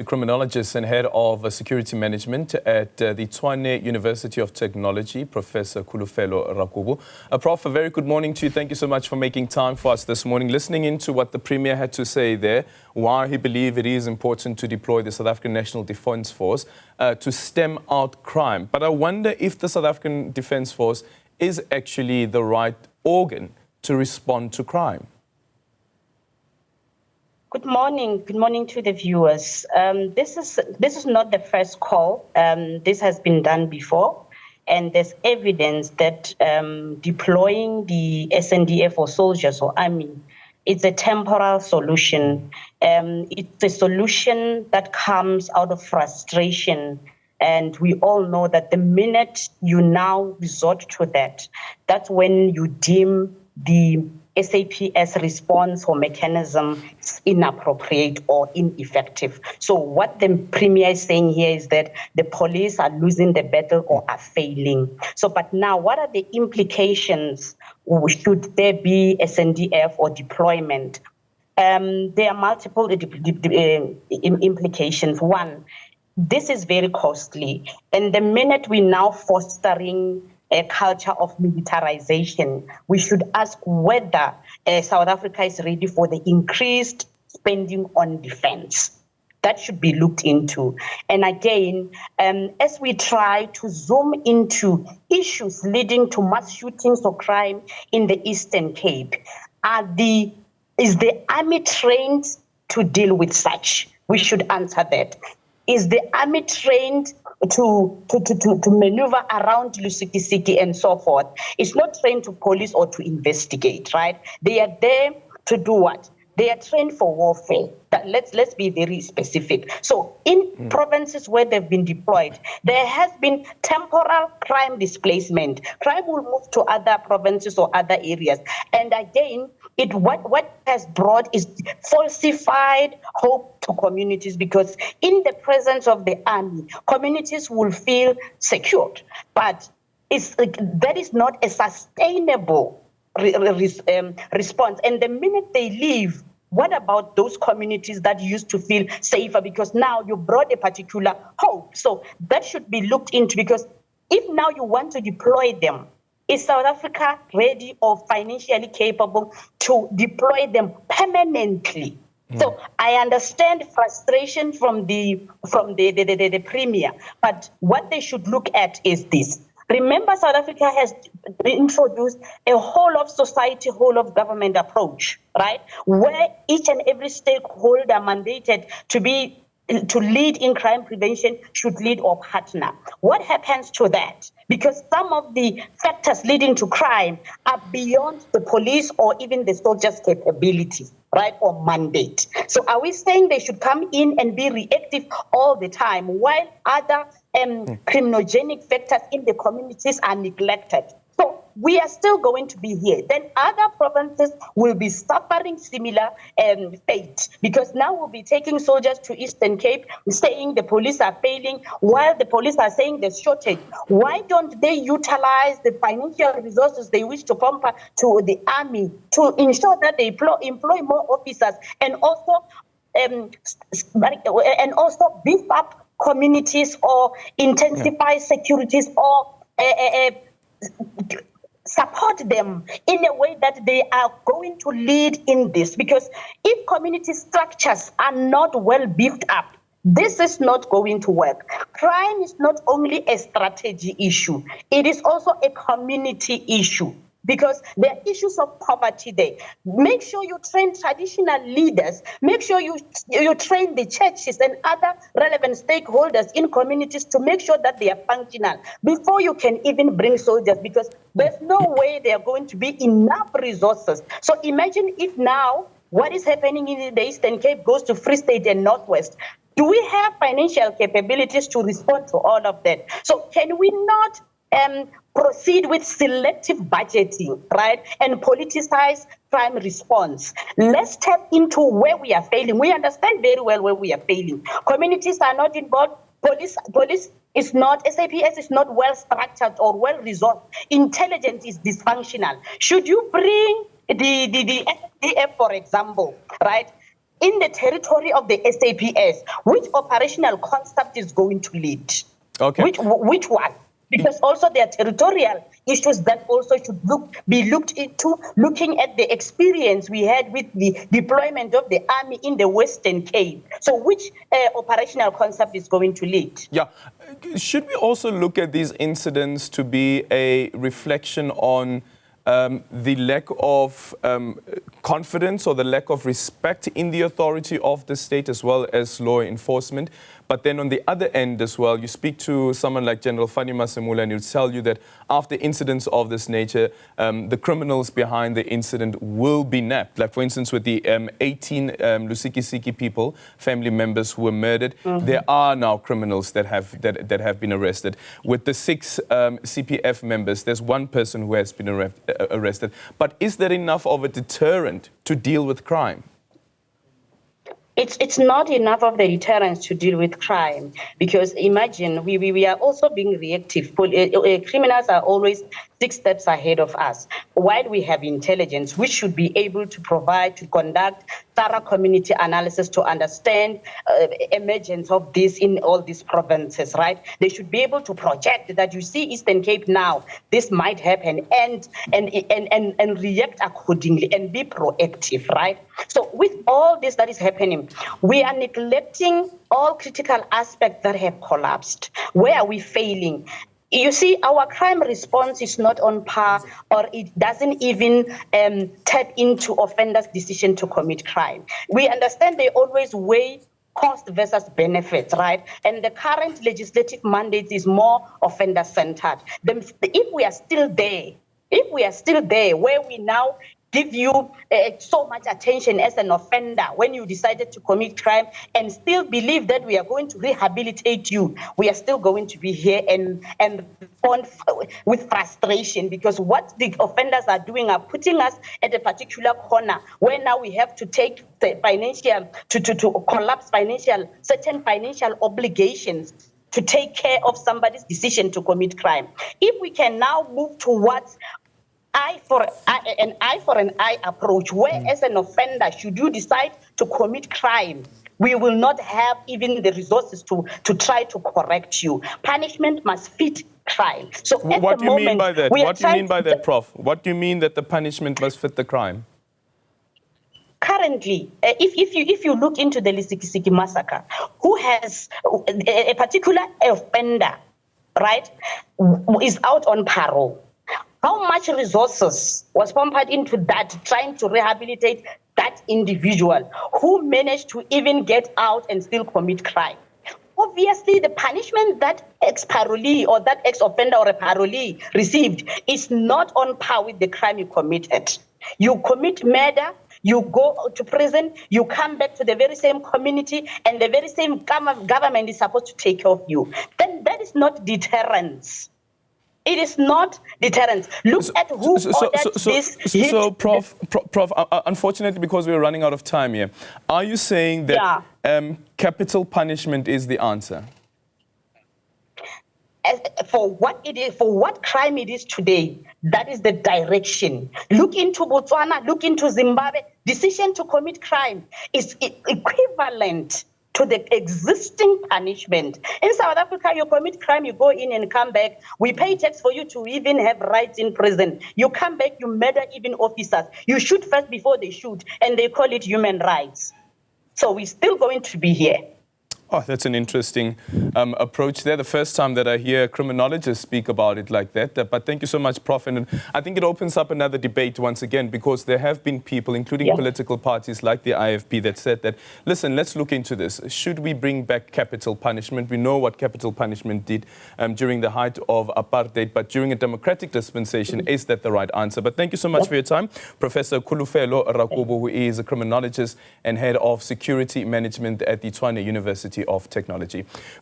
The criminologist and head of security management at the Tshwane University of Technology, Professor Kholofelo Rakubu. Prof, a very good morning to you. Thank you so much for making time for us this morning. Listening into what the Premier had to say there, why he believes it is important to deploy the South African National Defence Force to stem out crime. But I wonder if the South African Defence Force is actually the right organ to respond to crime. Good morning to the viewers. This is not the first call. This has been done before, and there's evidence that deploying the SNDF or soldiers or army, it's a temporal solution. It's a solution that comes out of frustration. And we all know that the minute you now resort to that, that's when you deem the SAPS response or mechanism is inappropriate or ineffective. So what the Premier is saying here is that the police are losing the battle or are failing. So, but now what are the implications should there be SNDF or deployment? There are multiple implications. One, this is very costly. And the minute we now fostering a culture of militarization, we should ask whether South Africa is ready for the increased spending on defense. That should be looked into. And again, as we try to zoom into issues leading to mass shootings or crime in the Eastern Cape, is the army trained to deal with such? We should answer that. Is the army trained to maneuver around Lusikisiki and so forth? It's not trained to police or to investigate, right? They are there to do what? They are trained for warfare. Let's be very specific. So in provinces where they've been deployed, there has been temporal crime displacement. Crime will move to other provinces or other areas. And again, what has brought is falsified hope to communities, because in the presence of the army, communities will feel secured. But that is not a sustainable response. And the minute they leave, what about those communities that used to feel safer? Because now you brought a particular hope. So that should be looked into, because if now you want to deploy them, is South Africa ready or financially capable to deploy them permanently? So I understand frustration from the Premier, but what they should look at is this. Remember, South Africa has introduced a whole of society, whole of government approach, right? Where each and every stakeholder mandated to lead in crime prevention should lead or partner. What happens to that? Because some of the factors leading to crime are beyond the police or even the soldiers' capabilities, right, or mandate. So are we saying they should come in and be reactive all the time while other criminogenic factors in the communities are neglected? So we are still going to be here. Then other provinces will be suffering similar fate, because now we'll be taking soldiers to Eastern Cape, saying the police are failing, while the police are saying there's shortage. Why don't they utilize the financial resources they wish to pump to the army to ensure that they employ more officers and also beef up communities or intensify securities or support them in a way that they are going to lead in this? Because if community structures are not well beefed up, this is not going to work. Crime is not only a strategy issue, it is also a community issue, because there are issues of poverty there. Make sure you train traditional leaders. Make sure you train the churches and other relevant stakeholders in communities to make sure that they are functional before you can even bring soldiers, because there's no way there are going to be enough resources. So imagine if now what is happening in the Eastern Cape goes to Free State and Northwest. Do we have financial capabilities to respond to all of that? So can we not proceed with selective budgeting, right, and politicize crime response? Let's tap into where we are failing. We understand very well where we are failing. Communities are not involved. Police is not, SAPS is not well structured or well resourced. Intelligence is dysfunctional. Should you bring the SDF, for example, right? in the territory of the SAPS, which operational concept is going to lead? Okay. Which one? Because also there are territorial issues that also should be looked into, looking at the experience we had with the deployment of the army in the Western Cape. So which operational concept is going to lead? Yeah. Should we also look at these incidents to be a reflection on the lack of confidence or the lack of respect in the authority of the state as well as law enforcement? But then on the other end as well, you speak to someone like General Fani Masemula and he'll tell you that after incidents of this nature, the criminals behind the incident will be nabbed. Like, for instance, with the 18 Lusikisiki people, family members who were murdered, there are now criminals that have been arrested. With the 6 CPF members, there's one person who has been arrested. But is that enough of a deterrent to deal with crime? It's not enough of the deterrence to deal with crime, because imagine we are also being reactive. Criminals are always 6 steps ahead of us. While we have intelligence, we should be able to conduct thorough community analysis to understand emergence of this in all these provinces, right? They should be able to project that, you see Eastern Cape now, this might happen, and react accordingly and be proactive, right? So with all this that is happening, we are neglecting all critical aspects that have collapsed. Where are we failing? You see, our crime response is not on par, or it doesn't even tap into offenders' decision to commit crime. We understand they always weigh cost versus benefits, right? And the current legislative mandate is more offender-centered. If we are still there, where we now give you so much attention as an offender when you decided to commit crime, and still believe that we are going to rehabilitate you, we are still going to be here and respond with frustration, because what the offenders are doing are putting us at a particular corner where now we have to take the financial, to collapse certain financial obligations to take care of somebody's decision to commit crime. If we can now move towards an eye for an eye approach, where as an offender, should you decide to commit crime, we will not have even the resources to try to correct you. Punishment must fit crime. So what do you mean by that? What do you mean by that, Prof? What do you mean that the punishment must fit the crime? Currently, if you look into the Lusikisiki massacre, who has a particular offender, right, is out on parole, how much resources was pumped into that, trying to rehabilitate that individual who managed to even get out and still commit crime? Obviously, the punishment that ex-parolee or that ex-offender or a parolee received is not on par with the crime you committed. You commit murder, you go to prison, you come back to the very same community, and the very same government is supposed to take care of you. Then that is not deterrence. It is not deterrence. Look at who ordered this hit. So, Prof, unfortunately, because we're running out of time here, are you saying that capital punishment is the answer? For what it is, for what crime it is today, that is the direction. Look into Botswana, look into Zimbabwe. Decision to commit crime is equivalent to the existing punishment. In South Africa, you commit crime, you go in and come back. We pay tax for you to even have rights in prison. You come back, you murder even officers. You shoot first before they shoot, and they call it human rights. So we're still going to be here. Oh, that's an interesting approach there. The first time that I hear criminologists speak about it like that. But thank you so much, Prof. And I think it opens up another debate once again, because there have been people, including political parties like the IFP, that said that, listen, let's look into this. Should we bring back capital punishment? We know what capital punishment did during the height of apartheid, but during a democratic dispensation, is that the right answer? But thank you so much for your time. Professor Kholofelo Rakubu, who is a criminologist and head of security management at the Tshwane University of Technology.